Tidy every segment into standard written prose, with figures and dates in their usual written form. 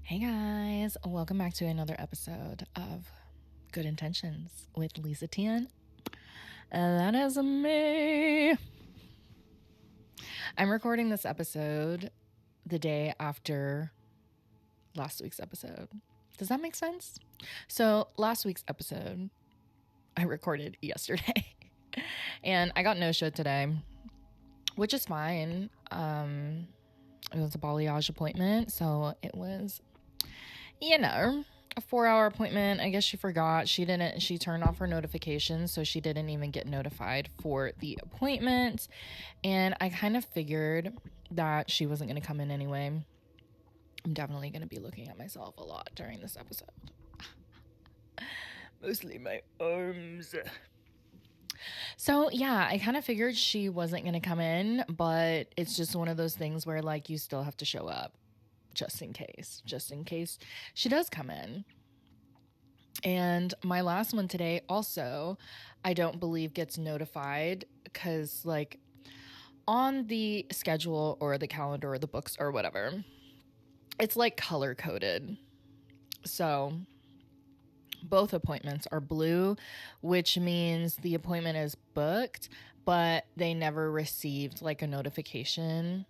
Hey guys, welcome back to another episode of Good Intentions with Lisa-Tien. And that is me. I'm recording this episode the day after last week's episode. Does that make sense? So, last week's episode, I recorded yesterday. And I got no-showed today, which is fine. It was a balayage appointment, so it was a 4-hour appointment. I guess she forgot. She turned off her notifications, so she didn't even get notified for the appointment. And I kind of figured that she wasn't going to come in anyway. I'm definitely going to be looking at myself a lot during this episode. Mostly my arms. So, yeah, I kind of figured she wasn't going to come in, but it's just one of those things where, like, you still have to show up just in case she does come in. And my last one today also, I don't believe gets notified because, like, on the schedule or the calendar or the books or whatever, it's like color coded. So both appointments are blue, which means the appointment is booked, but they never received like a notification.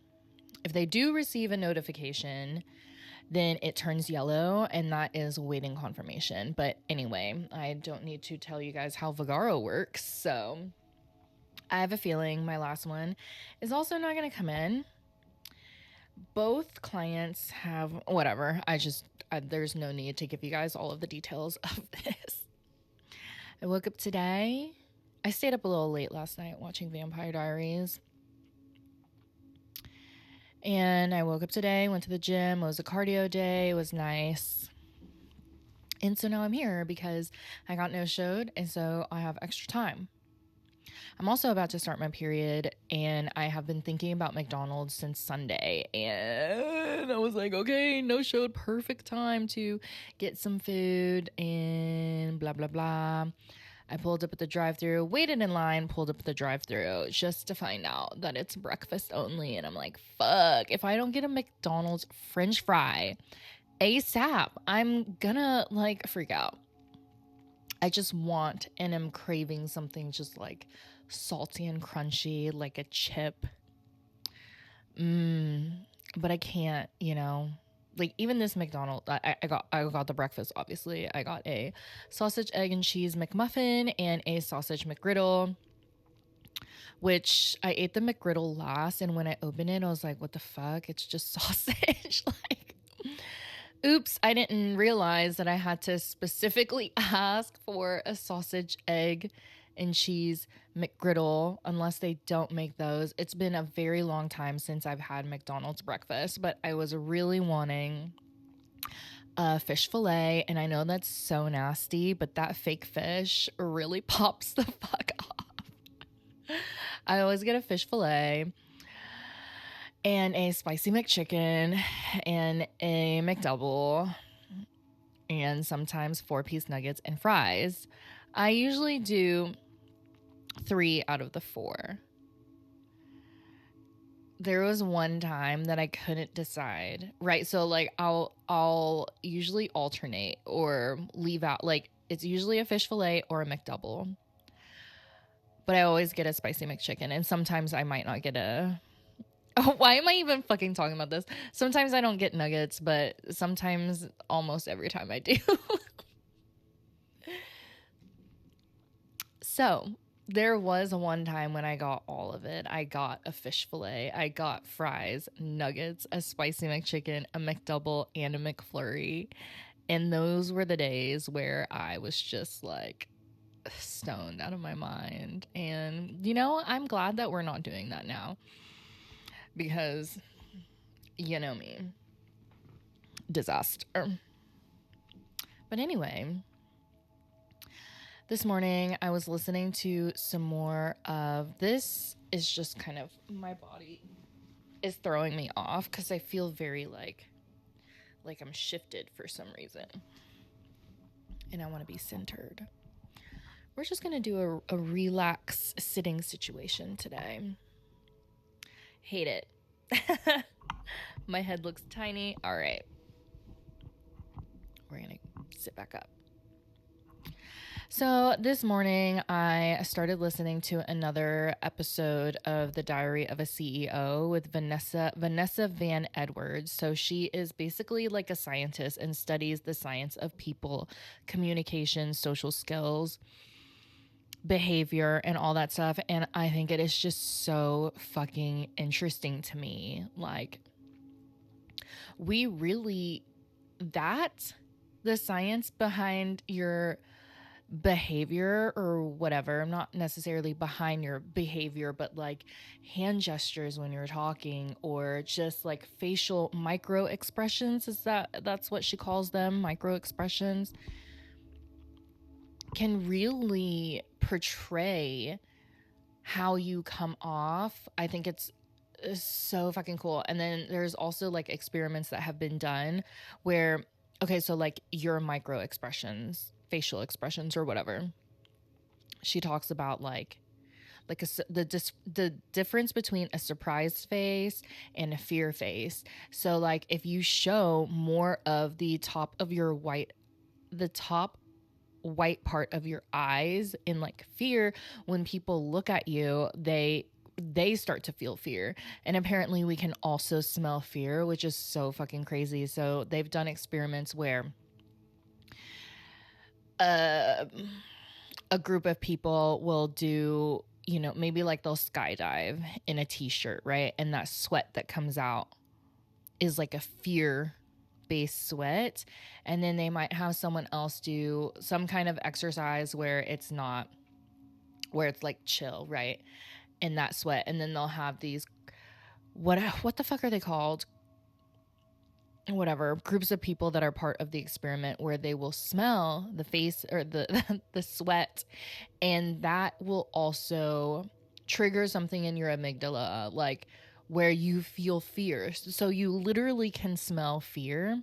If they do receive a notification, then it turns yellow, and that is waiting confirmation. But anyway, I don't need to tell you guys how Vagaro works, so I have a feeling my last one is also not going to come in. Both clients have whatever. There's no need to give you guys all of the details of this. I woke up today. I stayed up a little late last night watching Vampire Diaries. And I woke up today, went to the gym. It was a cardio day. It was nice. And so now I'm here because I got no-showed, and so I have extra time. I'm also about to start my period, and I have been thinking about McDonald's since Sunday. And I was like, okay, no-showed, perfect time to get some food and blah, blah, blah. I pulled up at the drive-thru, waited in line, pulled up at the drive-thru just to find out that it's breakfast only. And I'm like, fuck, if I don't get a McDonald's French fry ASAP, I'm gonna like freak out. I just want and am craving something just like salty and crunchy, like a chip. But I can't, like even this McDonald's, I got the breakfast, obviously. I got a sausage, egg, and cheese McMuffin and a sausage McGriddle, which I ate the McGriddle last, and when I opened it, I was like, what the fuck? It's just sausage. Like, oops, I didn't realize that I had to specifically ask for a sausage, egg, and cheese McGriddle unless they don't make those. It's been a very long time since I've had McDonald's breakfast, but I was really wanting a fish fillet, and I know that's so nasty, but that fake fish really pops the fuck off. I always get a fish fillet and a spicy McChicken and a McDouble and sometimes 4-piece nuggets and fries. I usually do 3 out of the 4. There was one time that I couldn't decide, right? So like I'll usually alternate or leave out, like it's usually a fish fillet or a McDouble, but I always get a spicy McChicken, and sometimes I might not get a why am I even fucking talking about this? Sometimes I don't get nuggets, but sometimes, almost every time I do. So there was one time when I got all of it. I got a fish fillet, I got fries, nuggets, a spicy McChicken, a McDouble, and a McFlurry. And those were the days where I was just like stoned out of my mind. And, I'm glad that we're not doing that now. Because, you know me, disaster. But anyway, this morning I was listening to some more of this. Is just kind of, my body is throwing me off because I feel very like I'm shifted for some reason. And I want to be centered. We're just going to do a relax sitting situation today. Hate it. My head looks tiny. All right. We're going to sit back up. So this morning, I started listening to another episode of The Diary of a CEO with Vanessa Van Edwards. So she is basically like a scientist and studies the science of people, communication, social skills, behavior, and all that stuff. And I think it is just so fucking interesting to me. Like, we really, the science behind your behavior or whatever, I'm not necessarily behind your behavior, but like hand gestures when you're talking, or just like facial micro expressions, that's what she calls them, micro expressions, can really portray how you come off. I think it's so fucking cool. And then there's also like experiments that have been done where, okay, so like your micro expressions, facial expressions or whatever, she talks about the difference between a surprised face and a fear face. So like if you show more of the top white part of your eyes in like fear, when people look at you, they start to feel fear. And apparently we can also smell fear, which is so fucking crazy. So they've done experiments where a group of people will do, maybe like they'll skydive in a t-shirt, right? And that sweat that comes out is like a fear based sweat. And then they might have someone else do some kind of exercise where it's like chill, right? In that sweat. And then they'll have these, what the fuck are they called? Whatever, groups of people that are part of the experiment, where they will smell the face or the the sweat, and that will also trigger something in your amygdala, like where you feel fear. So you literally can smell fear.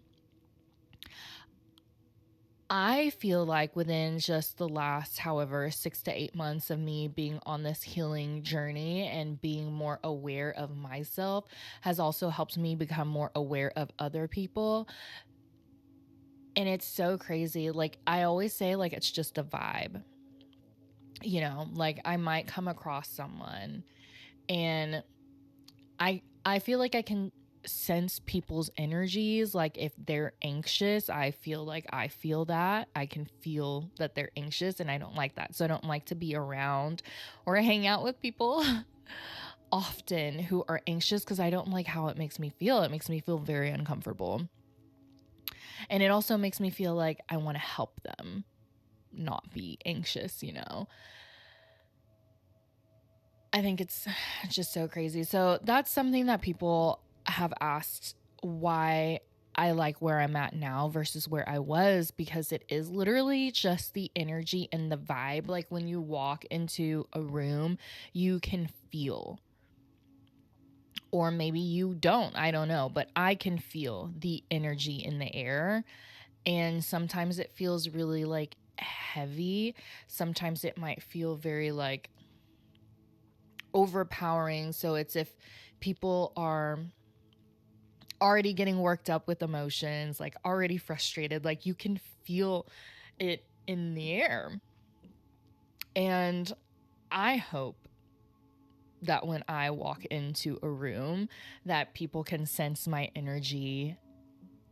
I feel like within just the last, however, 6 to 8 months of me being on this healing journey and being more aware of myself has also helped me become more aware of other people. And it's so crazy. Like I always say, like, it's just a vibe, like I might come across someone and I feel like I can sense people's energies. Like if they're anxious, I feel like I feel that. I can feel that they're anxious, and I don't like that. So I don't like to be around or hang out with people often who are anxious, because I don't like how it makes me feel. It makes me feel very uncomfortable. And it also makes me feel like I want to help them not be anxious, I think it's just so crazy. So that's something that people have asked, why I like where I'm at now versus where I was, because it is literally just the energy and the vibe. Like when you walk into a room, you can feel, or maybe you don't, I don't know, but I can feel the energy in the air. And sometimes it feels really like heavy. Sometimes it might feel very like overpowering. So it's if people are already getting worked up with emotions, like already frustrated, like you can feel it in the air. And I hope that when I walk into a room, that people can sense my energy.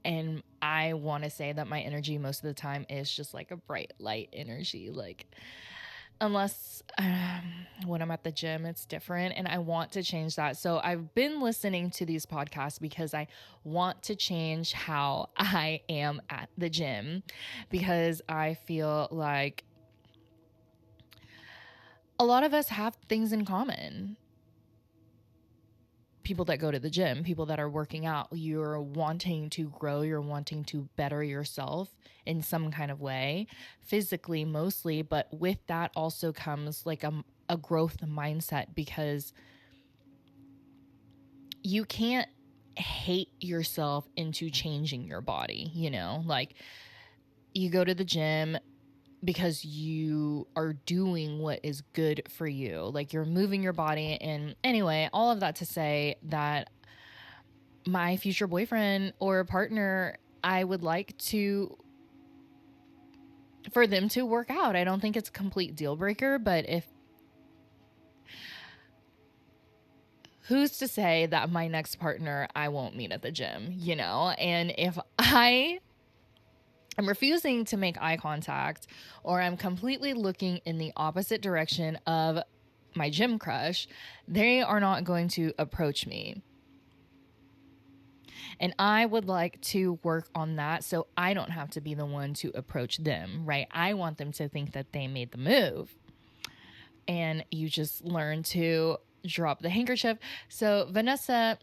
And I want to say that my energy most of the time is just like a bright light energy. Like, unless when I'm at the gym, it's different. And I want to change that. So I've been listening to these podcasts because I want to change how I am at the gym, because I feel like a lot of us have things in common. People that go to the gym, people that are working out, you're wanting to grow, you're wanting to better yourself in some kind of way, physically mostly, but with that also comes like a growth mindset, because you can't hate yourself into changing your body, like you go to the gym because you are doing what is good for you. Like you're moving your body. And anyway, all of that to say that my future boyfriend or partner, I would like to for them to work out. I don't think it's a complete deal breaker, but who's to say that my next partner I won't meet at the gym, you know? And if I'm refusing to make eye contact, or I'm completely looking in the opposite direction of my gym crush, they are not going to approach me. And I would like to work on that so I don't have to be the one to approach them, right? I want them to think that they made the move. And you just learn to drop the handkerchief. So Vanessa,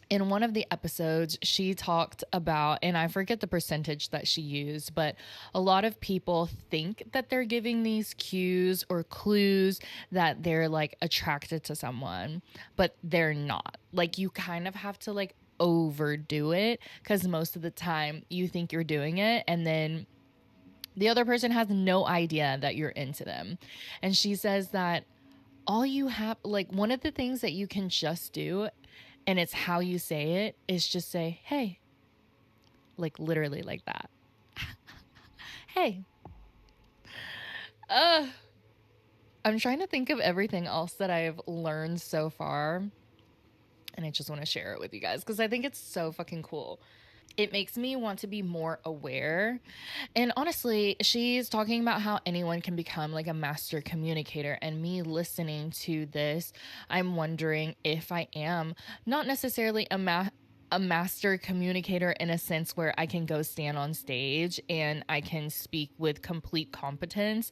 in one of the episodes, she talked about, and I forget the percentage that she used, but a lot of people think that they're giving these cues or clues that they're like attracted to someone, but they're not. Like, you kind of have to like overdo it, because most of the time you think you're doing it and then the other person has no idea that you're into them. And she says that all you have, like, one of the things that you can just do, and it's how you say it, is just say, hey, like literally like that. Hey. I'm trying to think of everything else that I've learned so far, and I just want to share it with you guys because I think it's so fucking cool. It makes me want to be more aware. And honestly, she's talking about how anyone can become like a master communicator. And me listening to this, I'm wondering if I am not necessarily a master communicator in a sense where I can go stand on stage and I can speak with complete competence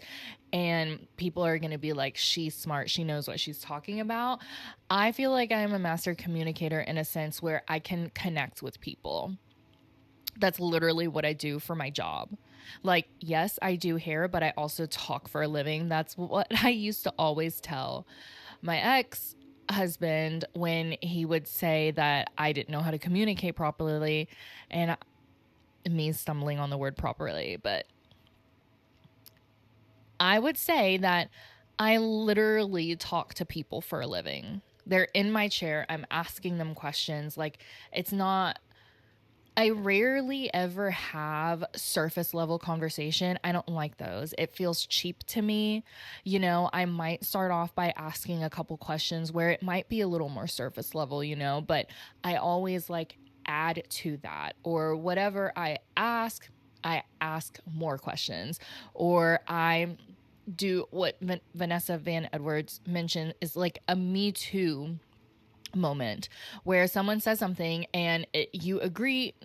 and people are going to be like, she's smart, she knows what she's talking about. I feel like I am a master communicator in a sense where I can connect with people. That's literally what I do for my job. Like, yes, I do hair, but I also talk for a living. That's what I used to always tell my ex-husband when he would say that I didn't know how to communicate properly, and me stumbling on the word properly, but I would say that I literally talk to people for a living. They're in my chair. I'm asking them questions. Like, it's not, I rarely ever have surface level conversation. I don't like those. It feels cheap to me. You know, I might start off by asking a couple questions where it might be a little more surface level, you know, but I always like add to that, or whatever I ask more questions, or I do what Vanessa Van Edwards mentioned is like a Me Too moment where someone says something and you agree,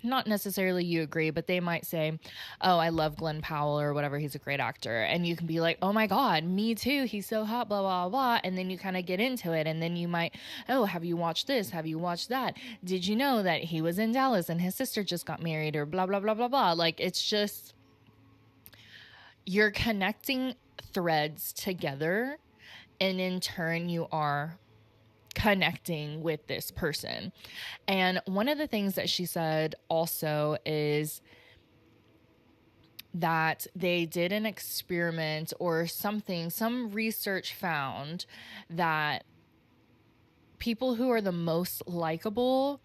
not necessarily you agree, but they might say, oh, I love Glenn Powell or whatever, he's a great actor, and you can be like, oh my god, me too, he's so hot, blah blah blah, and then you kind of get into it, and then you might, oh, have you watched this, have you watched that, did you know that he was in Dallas and his sister just got married, or blah blah blah blah blah. Like, it's just, you're connecting threads together, and in turn you are connecting with this person. And one of the things that she said also is that they did an experiment or something, some research found that people who are the most likable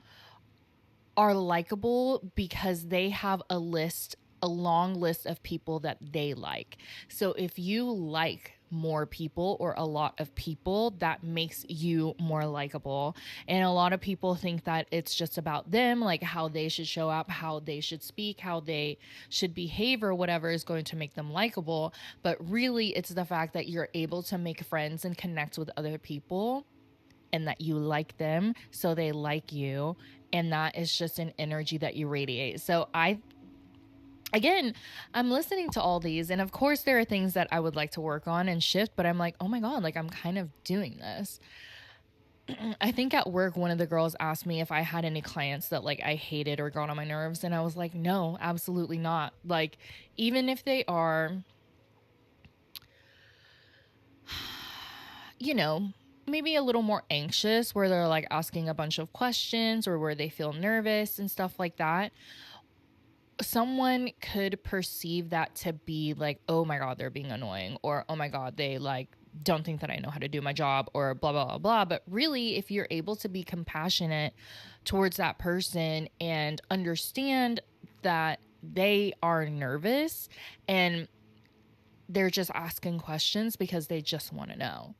are likable because they have a long list of people that they like. So if you like more people or a lot of people, that makes you more likable. And a lot of people think that it's just about them, like how they should show up, how they should speak, how they should behave, or whatever is going to make them likable. But really, it's the fact that you're able to make friends and connect with other people, and that you like them, so they like you. And that is just an energy that you radiate. So again, I'm listening to all these, and of course there are things that I would like to work on and shift, but I'm like, oh my god, like I'm kind of doing this. I think at work, one of the girls asked me if I had any clients that like I hated or got on my nerves, and I was like, no, absolutely not. Like, even if they are, you know, maybe a little more anxious, where they're like asking a bunch of questions, or where they feel nervous and stuff like that, someone could perceive that to be like, oh my god, they're being annoying, or oh my god, they like don't think that I know how to do my job, or blah blah blah blah. But really, if you're able to be compassionate towards that person and understand that they are nervous and they're just asking questions because they just want to know.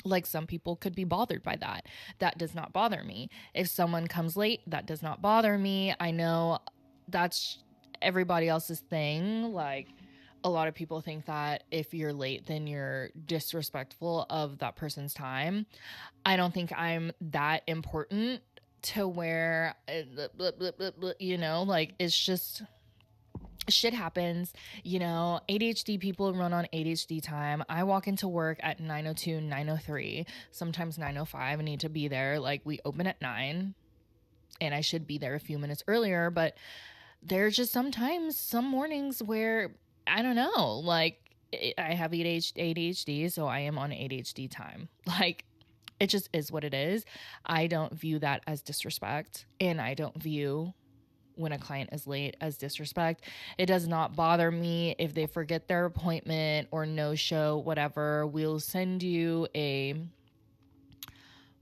Like, some people could be bothered by that. That does not bother me. If someone comes late, that does not bother me. I know that's everybody else's thing. Like, a lot of people think that if you're late, then you're disrespectful of that person's time. I don't think I'm that important to where, you know, like, it's just shit happens. You know, ADHD people run on ADHD time. I walk into work at 9:02, 9:03, sometimes 9:05. I need to be there. Like, we open at 9 and I should be there a few minutes earlier, but there's just sometimes some mornings where I don't know, like, I have ADHD, so I am on ADHD time. Like, it just is what it is. I don't view that as disrespect, and I don't view when a client is late as disrespect. It does not bother me if they forget their appointment or no show, whatever. We'll send you a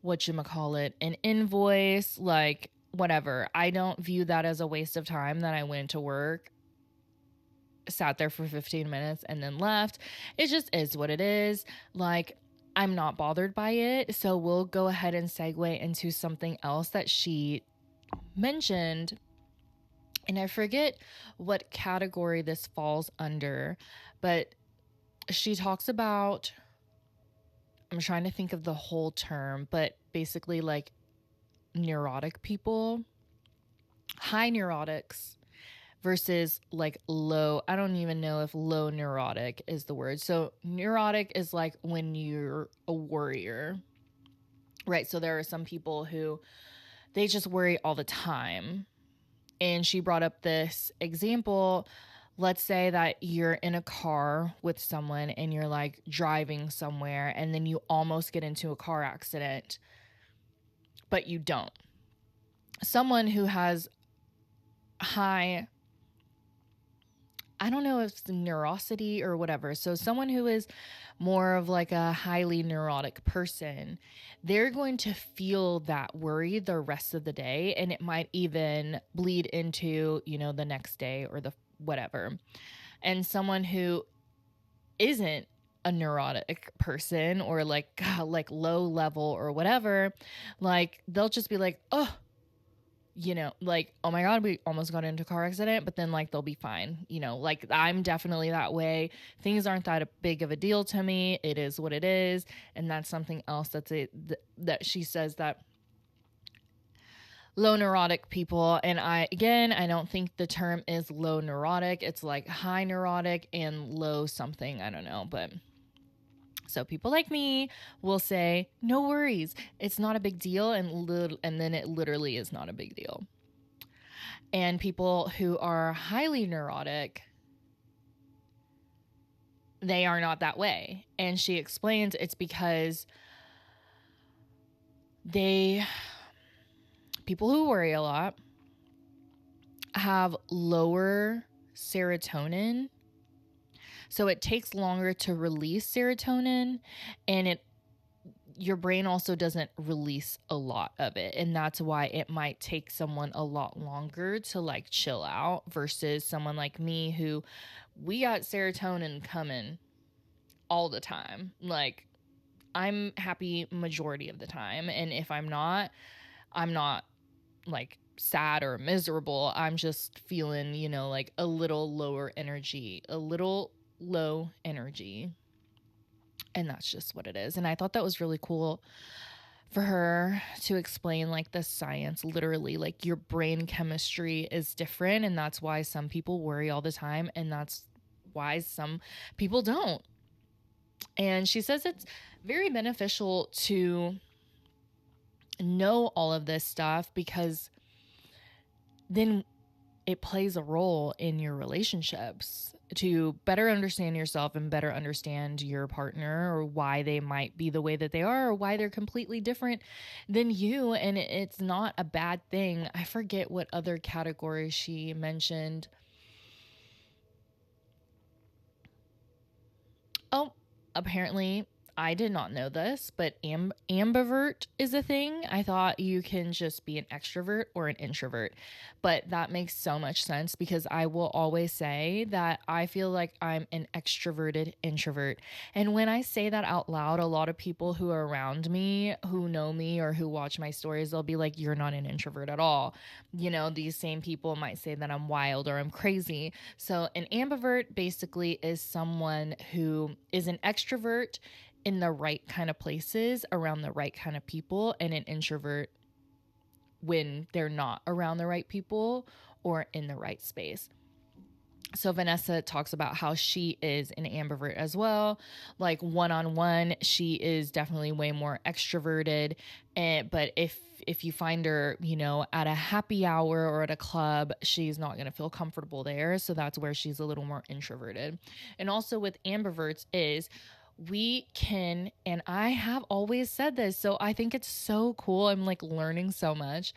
an invoice, like, whatever. I don't view that as a waste of time that I went to work, sat there for 15 minutes and then left. It just is what it is. Like, I'm not bothered by it. So we'll go ahead and segue into something else that she mentioned. And I forget what category this falls under, but she talks about, I'm trying to think of the whole term, but basically, like, neurotic people, high neurotics versus like low. I don't even know if low neurotic is the word. So neurotic is like when you're a worrier, right? So there are some people who they just worry all the time. And she brought up this example. Let's say that you're in a car with someone and you're like driving somewhere and then you almost get into a car accident, but you don't. Someone who has high, I don't know if it's neurosity or whatever. So someone who is more of like a highly neurotic person, they're going to feel that worry the rest of the day. And it might even bleed into, you know, the next day or the whatever. And someone who isn't a neurotic person or like, God, like low level or whatever, like they'll just be like, oh, you know, like, oh my God, we almost got into a car accident, but then like they'll be fine. You know, like I'm definitely that way. Things aren't that big of a deal to me. It is what it is. And that's something else that she says that low neurotic people, and I don't think the term is low neurotic. It's like high neurotic and low something. I don't know, but so people like me will say, no worries, it's not a big deal. And then it literally is not a big deal. And people who are highly neurotic, they are not that way. And she explains it's because people who worry a lot have lower serotonin. So it takes longer to release serotonin, and your brain also doesn't release a lot of it. And that's why it might take someone a lot longer to like chill out versus someone like me who we got serotonin coming all the time. Like, I'm happy majority of the time. And if I'm not like sad or miserable. I'm just feeling, you know, like a little low energy. And that's just what it is. And I thought that was really cool for her to explain like the science, literally, like your brain chemistry is different. And that's why some people worry all the time. And that's why some people don't. And she says it's very beneficial to know all of this stuff because then it plays a role in your relationships to better understand yourself and better understand your partner, or why they might be the way that they are, or why they're completely different than you. And it's not a bad thing. I forget what other category she mentioned. Oh, apparently I did not know this, but ambivert is a thing. I thought you can just be an extrovert or an introvert, but that makes so much sense because I will always say that I feel like I'm an extroverted introvert. And when I say that out loud, a lot of people who are around me, who know me or who watch my stories, they'll be like, you're not an introvert at all. You know, these same people might say that I'm wild or I'm crazy. So an ambivert basically is someone who is an extrovert in the right kind of places around the right kind of people, and an introvert when they're not around the right people or in the right space. So Vanessa talks about how she is an ambivert as well. Like one-on-one, she is definitely way more extroverted. But if you find her, you know, at a happy hour or at a club, she's not going to feel comfortable there. So that's where she's a little more introverted. And also with ambiverts is we can, and I have always said this, so I think it's so cool. I'm like learning so much,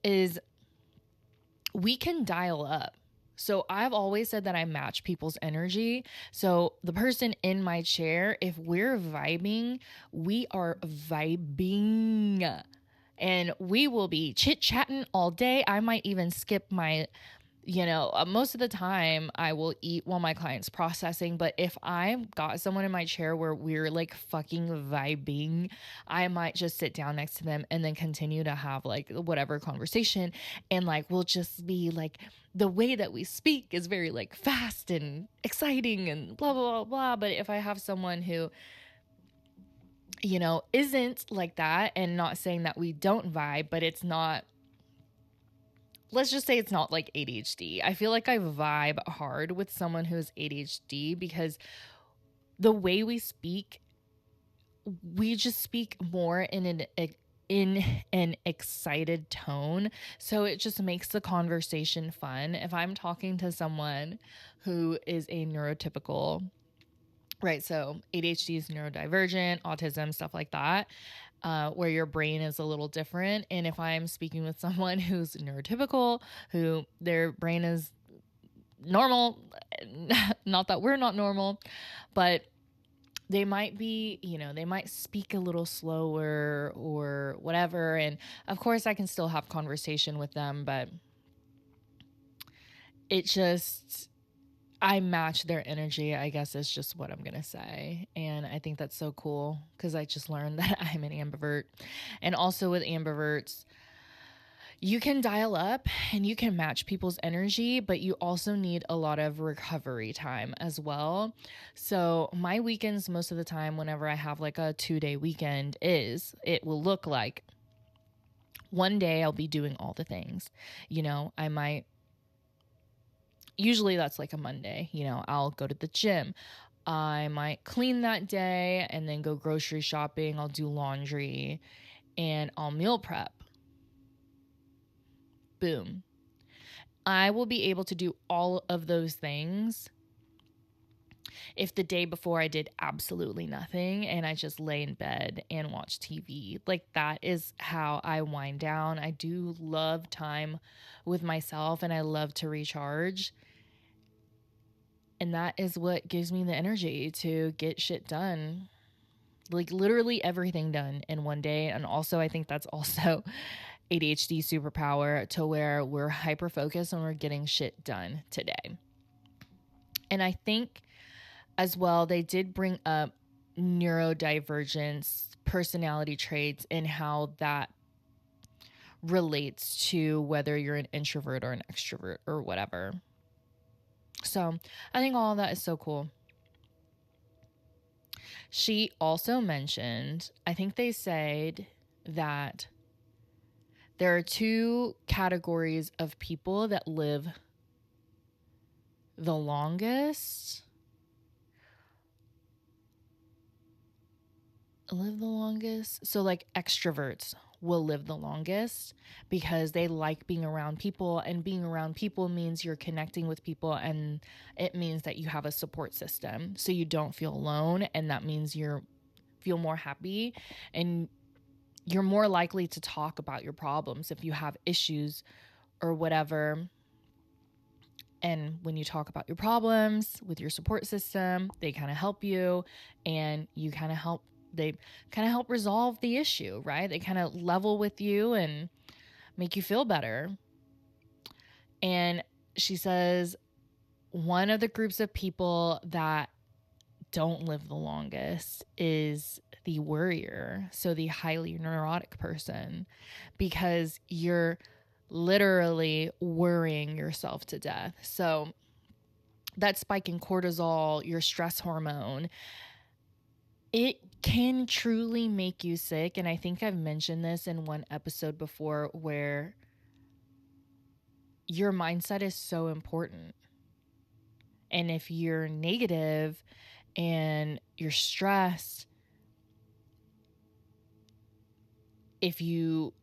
is we can dial up. So I've always said that I match people's energy. So the person in my chair, if we're vibing, we are vibing. And we will be chit-chatting all day. I might even skip my, most of the time I will eat while my client's processing. But if I've got someone in my chair where we're like fucking vibing, I might just sit down next to them and then continue to have like whatever conversation. And like, we'll just be like, the way that we speak is very like fast and exciting and blah, blah, blah, blah. But if I have someone who, isn't like that, and not saying that we don't vibe, but it's not, let's just say it's not like ADHD. I feel like I vibe hard with someone who's ADHD because the way we speak, we just speak more in an excited tone. So it just makes the conversation fun. If I'm talking to someone who is a neurotypical, right? So ADHD is neurodivergent, autism, stuff like that, where your brain is a little different. And if I'm speaking with someone who's neurotypical, who their brain is normal, not that we're not normal, but they might be, they might speak a little slower or whatever. And of course, I can still have conversation with them, but it just, I match their energy, I guess is just what I'm going to say. And I think that's so cool because I just learned that I'm an ambivert. And also with ambiverts, you can dial up and you can match people's energy, but you also need a lot of recovery time as well. So my weekends, most of the time, whenever I have like a 2-day weekend, it will look like one day I'll be doing all the things. I might, usually that's like a Monday, I'll go to the gym. I might clean that day and then go grocery shopping. I'll do laundry and I'll meal prep. Boom. I will be able to do all of those things if the day before I did absolutely nothing and I just lay in bed and watch TV. Like, that is how I wind down. I do love time with myself and I love to recharge. And that is what gives me the energy to get shit done. Like literally everything done in one day. And also, I think that's also ADHD superpower, to where we're hyper focused and we're getting shit done today. And I think as well, they did bring up neurodivergence, personality traits, and how that relates to whether you're an introvert or an extrovert or whatever. So I think all of that is so cool. She also mentioned, I think they said that there are 2 categories of people that live the longest. So like extroverts will live the longest because they like being around people, and being around people means you're connecting with people, and it means that you have a support system so you don't feel alone, and that means you feel more happy and you're more likely to talk about your problems if you have issues or whatever. And when you talk about your problems with your support system, they kind of help you, and you kind of help they kind of help resolve the issue, right? They kind of level with you and make you feel better. And she says one of the groups of people that don't live the longest is the worrier, so the highly neurotic person, because you're literally worrying yourself to death. So that spike in cortisol, your stress hormone, it can truly make you sick. And I think I've mentioned this in one episode before, where your mindset is so important. And if you're negative and you're stressed, if you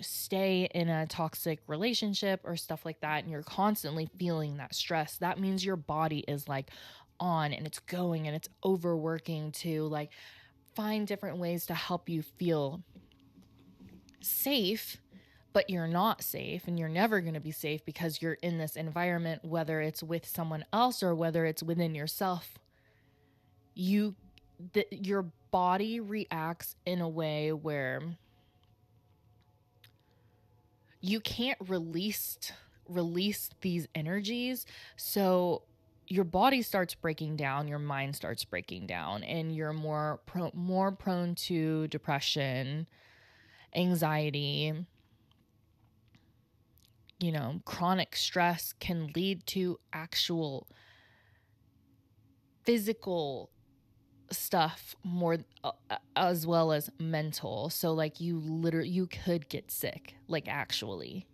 stay in a toxic relationship or stuff like that, and you're constantly feeling that stress, that means your body is like on and it's going and it's overworking to like find different ways to help you feel safe, but you're not safe, and you're never going to be safe because you're in this environment, whether it's with someone else or whether it's within yourself. Your body reacts in a way where you can't release these energies. So your body starts breaking down, your mind starts breaking down, and you're more prone to depression, anxiety. Chronic stress can lead to actual physical stuff more as well as mental. So like you could get sick, like actually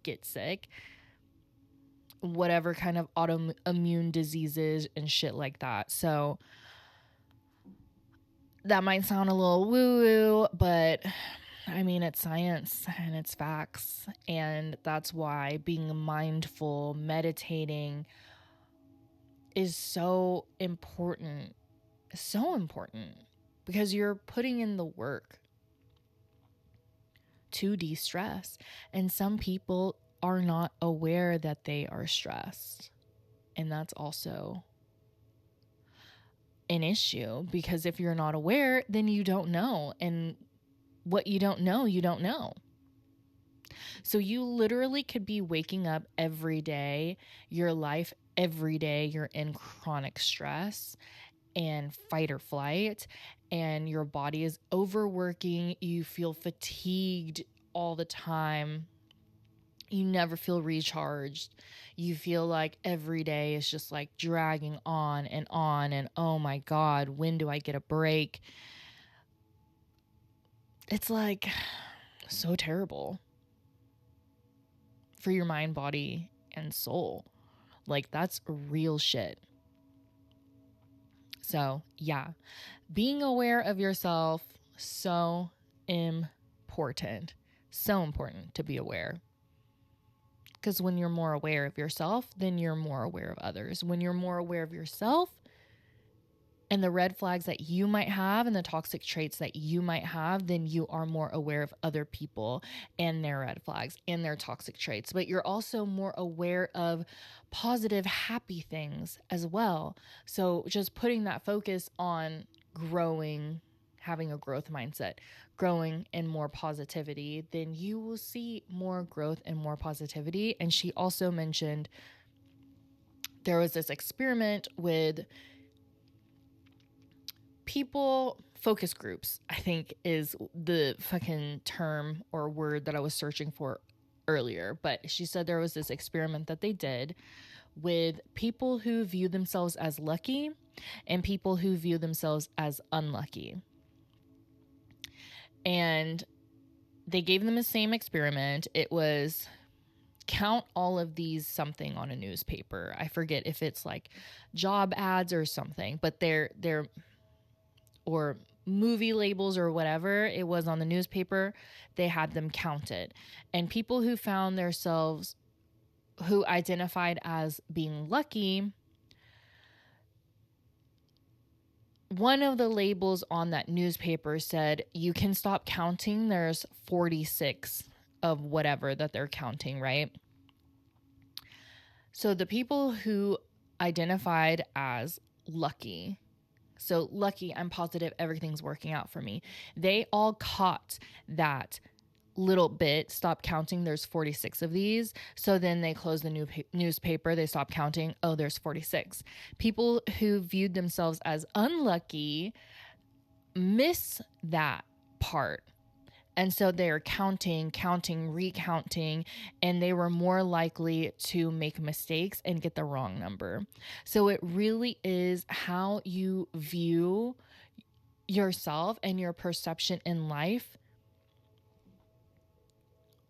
get sick, whatever kind of autoimmune diseases and shit like that. So that might sound a little woo-woo, but I mean, it's science and it's facts. And that's why being mindful, meditating is so important. So important, because you're putting in the work to de-stress. And some people are not aware that they are stressed. And that's also an issue, because if you're not aware, then you don't know. And what you don't know, you don't know. So you literally could be waking up every day, your life every day, you're in chronic stress and fight or flight, and your body is overworking. You feel fatigued all the time. You never feel recharged. You feel like every day is just like dragging on, and oh my God, when do I get a break? It's like so terrible for your mind, body, and soul. Like, that's real shit. So yeah, being aware of yourself, so important. So important to be aware. Because when you're more aware of yourself, then you're more aware of others. When you're more aware of yourself and the red flags that you might have and the toxic traits that you might have, then you are more aware of other people and their red flags and their toxic traits. But you're also more aware of positive, happy things as well. So just putting that focus on growing, having a growth mindset, growing in more positivity, then you will see more growth and more positivity. And she also mentioned there was this experiment with people, focus groups, I think is the fucking term or word that I was searching for earlier. But she said there was this experiment that they did with people who view themselves as lucky and people who view themselves as unlucky. And they gave them the same experiment. It was count all of these something on a newspaper. I forget if it's like job ads or something, but they're or movie labels or whatever it was on the newspaper. They had them counted. And people who found themselves, who identified as being lucky, one of the labels on that newspaper said, you can stop counting. There's 46 of whatever that they're counting, right? So the people who identified as lucky, So lucky, I'm positive everything's working out for me. They all caught that little bit, stop counting, there's 46 of these. So then they close the newspaper, they stop counting, oh, there's 46. People who viewed themselves as unlucky miss that part. And so they're counting, recounting, and they were more likely to make mistakes and get the wrong number. So it really is how you view yourself and your perception in life.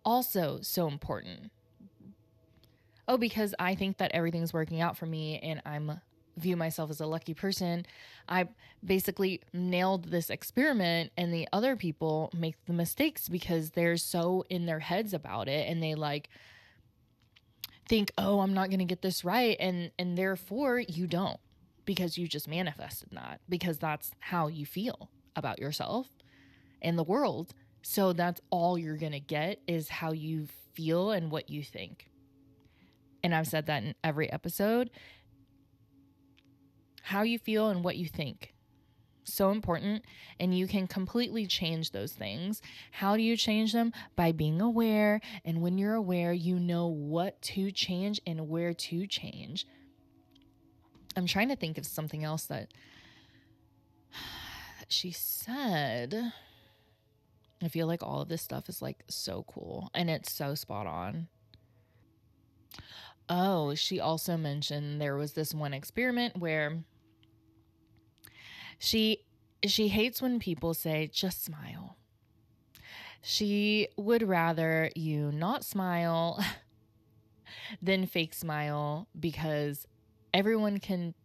Also, so important. Oh, because I think that everything's working out for me and I'm view myself as a lucky person, I basically nailed this experiment, and the other people make the mistakes because they're so in their heads about it, and they like think, oh, I'm not going to get this right, and therefore you don't, because you just manifested that, because that's how you feel about yourself and the world. So that's all you're going to get is how you feel and what you think. And I've said that in every episode. How you feel and what you think. So important. And you can completely change those things. How do you change them? By being aware. And when you're aware, you know what to change and where to change. I'm trying to think of something else that she said. I feel like all of this stuff is like so cool and it's so spot on. Oh, she also mentioned there was this one experiment where she hates when people say just smile. She would rather you not smile than fake smile, because everyone can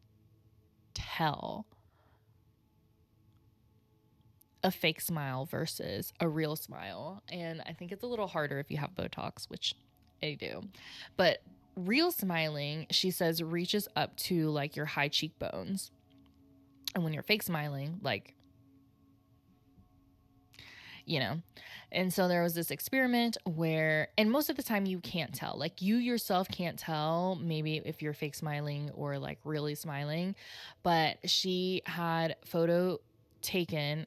tell a fake smile versus a real smile. And I think it's a little harder if you have Botox, which I do. But real smiling, she says, reaches up to like your high cheekbones. And when you're fake smiling, like, you know. And so there was this experiment where, and most of the time you can't tell, like you yourself can't tell maybe if you're fake smiling or like really smiling, but she had photo taken.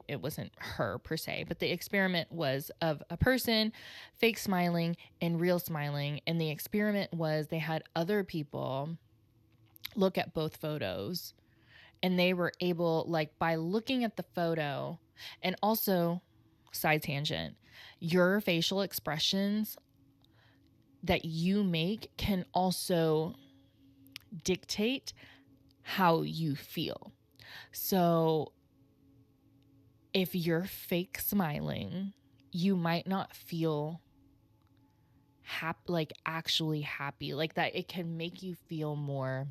It wasn't her per se, but the experiment was of a person fake smiling and real smiling. And the experiment was they had other people look at both photos, and they were able, like by looking at the photo, and also, side tangent, your facial expressions that you make can also dictate how you feel. So if you're fake smiling, you might not feel happy, like actually happy, like that. It can make you feel more,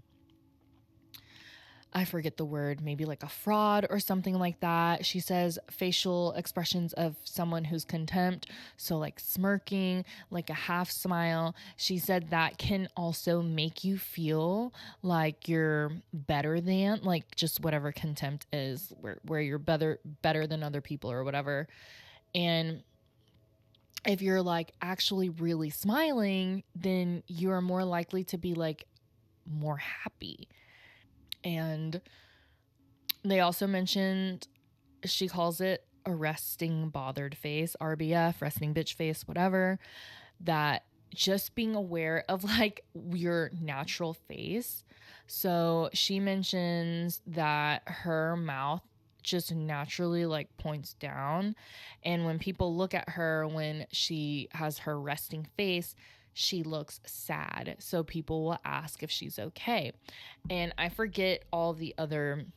I forget the word, maybe like a fraud or something like that. She says facial expressions of someone who's contempt. So like smirking, like a half smile. She said that can also make you feel like you're better than, like just whatever contempt is, where you're better than other people or whatever. And if you're like actually really smiling, then you're more likely to be like more happy. And they also mentioned, she calls it a resting bothered face, RBF, resting bitch face, whatever, that just being aware of like your natural face. So she mentions that her mouth just naturally like points down. And when people look at her when she has her resting face, she looks sad. So people will ask if she's okay. And I forget all the other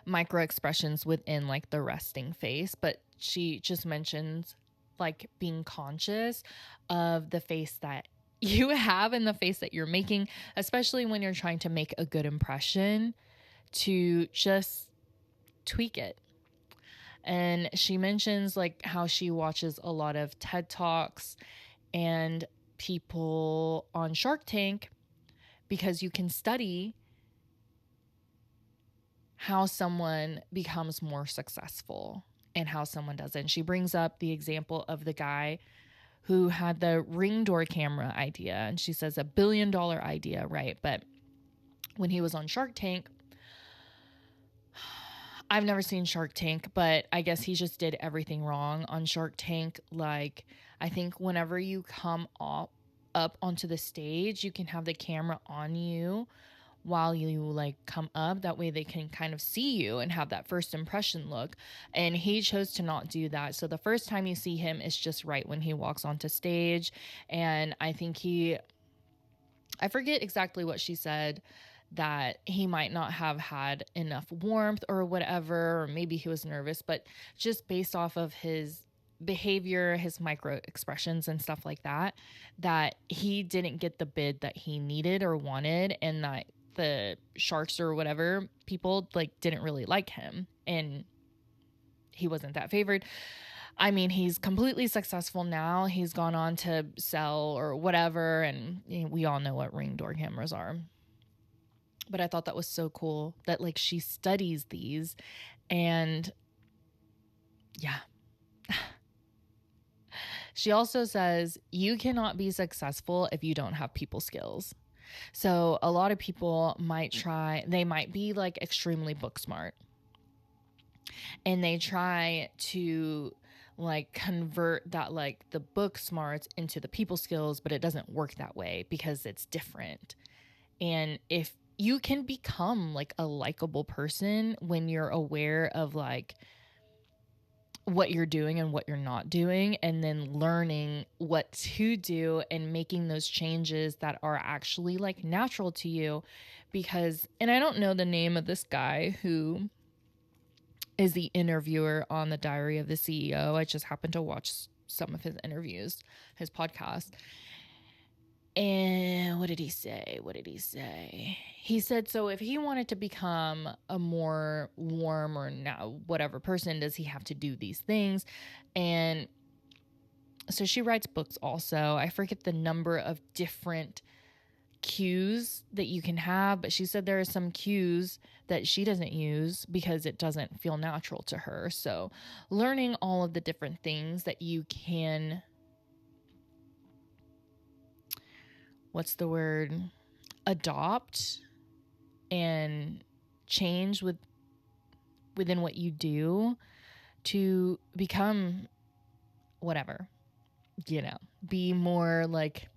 micro expressions within like the resting face, but she just mentions like being conscious of the face that you have and the face that you're making, especially when you're trying to make a good impression, to just tweak it. And she mentions like how she watches a lot of TED Talks and people on Shark Tank, because you can study how someone becomes more successful and how someone doesn't. She brings up the example of the guy who had the Ring door camera idea, and she says $1 billion idea, right? But when he was on Shark Tank. I've never seen Shark Tank, but I guess he just did everything wrong on Shark Tank. Like, I think whenever you come up onto the stage, you can have the camera on you while you like come up. That way they can kind of see you and have that first impression look. And he chose to not do that. So the first time you see him is just right when he walks onto stage. And I think I forget exactly what she said, that he might not have had enough warmth or whatever, or maybe he was nervous, but just based off of his behavior, his micro expressions and stuff like that, that he didn't get the bid that he needed or wanted, and that the sharks or whatever people like didn't really like him and he wasn't that favored. I mean, he's completely successful now. He's gone on to sell or whatever, and we all know what ring door cameras are. But I thought that was so cool that like she studies these, and yeah. She also says you cannot be successful if you don't have people skills. So a lot of people they might be like extremely book smart, and they try to like convert that like the book smarts into the people skills, but it doesn't work that way because it's different. And if you can become like a likable person when you're aware of like what you're doing and what you're not doing, and then learning what to do and making those changes that are actually like natural to you. Because, and I don't know the name of this guy who is the interviewer on the Diary of the CEO. I just happened to watch some of his interviews, his podcast. And what did he say? He said, so if he wanted to become a more warm or now whatever person, does he have to do these things? And so she writes books also. I forget the number of different cues that you can have, but she said there are some cues that she doesn't use because it doesn't feel natural to her. So learning all of the different things that you can, adopt and change within what you do to become whatever, be more like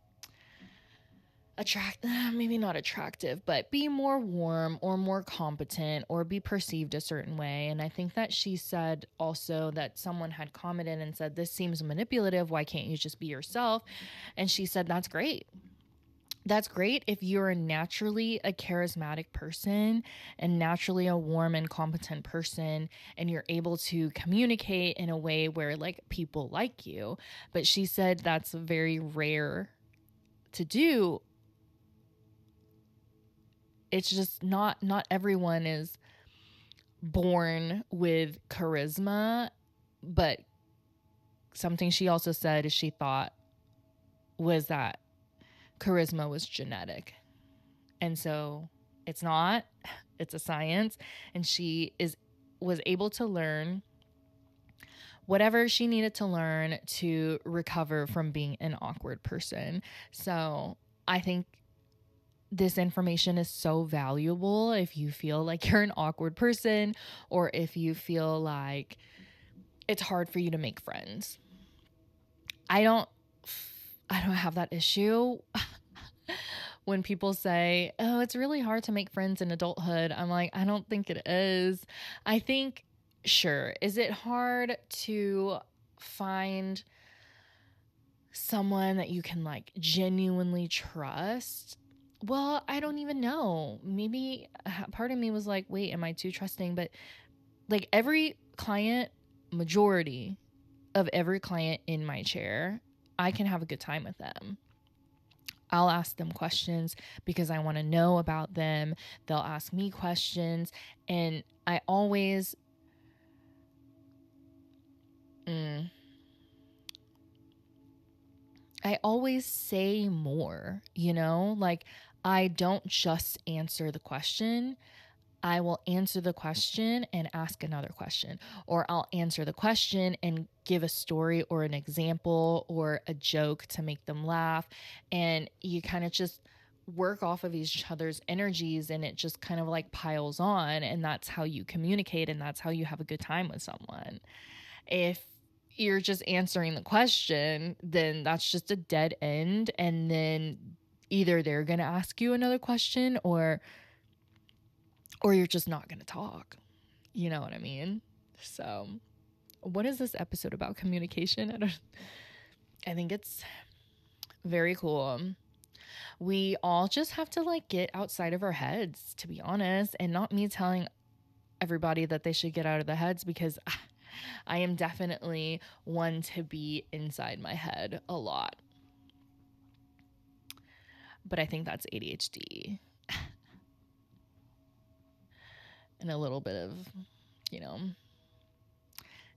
maybe not attractive, but be more warm or more competent or be perceived a certain way. And I think that she said also that someone had commented and said, this seems manipulative. Why can't you just be yourself? And she said, that's great. That's great if you're naturally a charismatic person and naturally a warm and competent person, and you're able to communicate in a way where like people like you. But she said that's very rare to do. It's just not everyone is born with charisma. But something she also said is she thought was that charisma was genetic. And so it's not, it's a science. And she was able to learn whatever she needed to learn to recover from being an awkward person. So I think this information is so valuable if you feel like you're an awkward person, or if you feel like it's hard for you to make friends. I don't have that issue. When people say, oh, it's really hard to make friends in adulthood, I'm like, I don't think it is. I think, sure, is it hard to find someone that you can like genuinely trust? Well, I don't even know. Maybe part of me was like, wait, am I too trusting? But like every client, majority of every client in my chair, I can have a good time with them. I'll ask them questions because I want to know about them. They'll ask me questions. And I always, say more, like I don't just answer the question. I will answer the question and ask another question, or I'll answer the question and give a story or an example or a joke to make them laugh. And you kind of just work off of each other's energies, and it just kind of like piles on, and that's how you communicate, and that's how you have a good time with someone. If you're just answering the question, then that's just a dead end, and then either they're going to ask you another question, or you're just not going to talk. You know what I mean? So, what is this episode about? Communication? I think it's very cool. We all just have to like get outside of our heads, to be honest, and not me telling everybody that they should get out of their heads, because I am definitely one to be inside my head a lot. But I think that's ADHD. And a little bit of,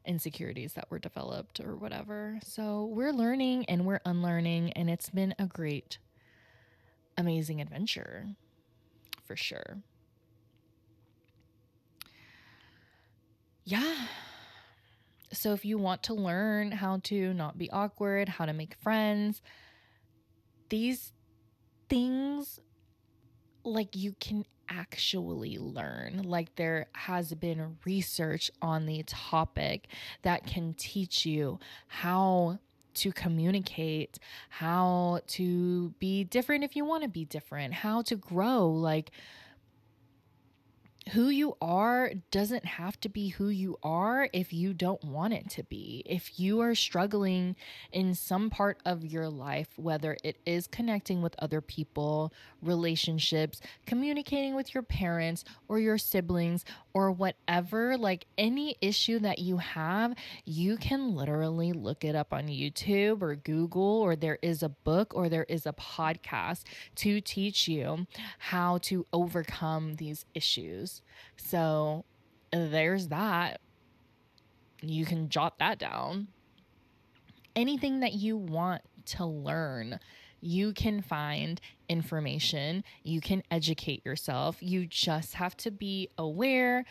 insecurities that were developed or whatever. So we're learning and we're unlearning, and it's been a great, amazing adventure for sure. Yeah. So if you want to learn how to not be awkward, how to make friends, these things, like, you can actually learn. Like, there has been research on the topic that can teach you how to communicate, how to be different if you want to be different, how to grow. Like, who you are doesn't have to be who you are if you don't want it to be. If you are struggling in some part of your life, whether it is connecting with other people, relationships, communicating with your parents or your siblings, or whatever, like any issue that you have, you can literally look it up on YouTube or Google, or there is a book or there is a podcast to teach you how to overcome these issues. So there's that. You can jot that down. Anything that you want to learn, you can find information. You can educate yourself. You just have to be aware,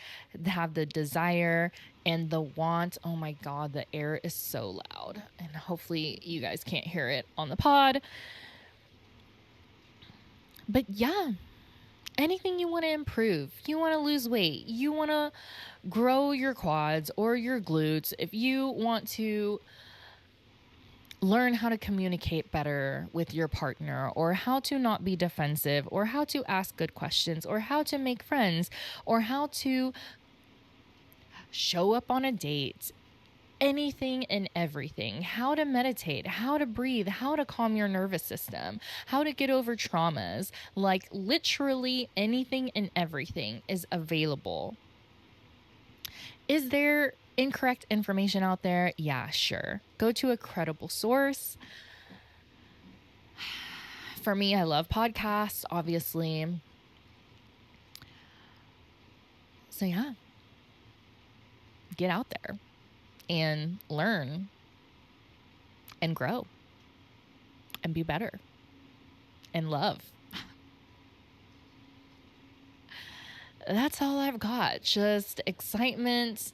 have the desire and the want. Oh my God, the air is so loud. And hopefully you guys can't hear it on the pod. But yeah, anything you want to improve, you want to lose weight, you want to grow your quads or your glutes, if you want to learn how to communicate better with your partner, or how to not be defensive, or how to ask good questions, or how to make friends, or how to show up on a date, anything and everything, how to meditate, how to breathe, how to calm your nervous system, how to get over traumas, like literally anything and everything is available. Is there incorrect information out there? Yeah, sure. Go to a credible source. For me, I love podcasts, obviously. So yeah, get out there and learn and grow and be better and love. That's all I've got. Just excitement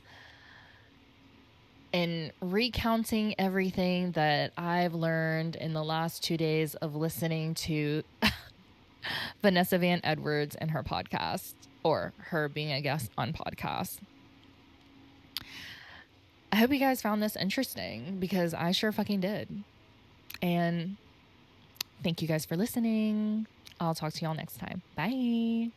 and recounting everything that I've learned in the last 2 days of listening to Vanessa Van Edwards and her podcast, or her being a guest on podcasts. I hope you guys found this interesting, because I sure fucking did. And thank you guys for listening. I'll talk to y'all next time. Bye.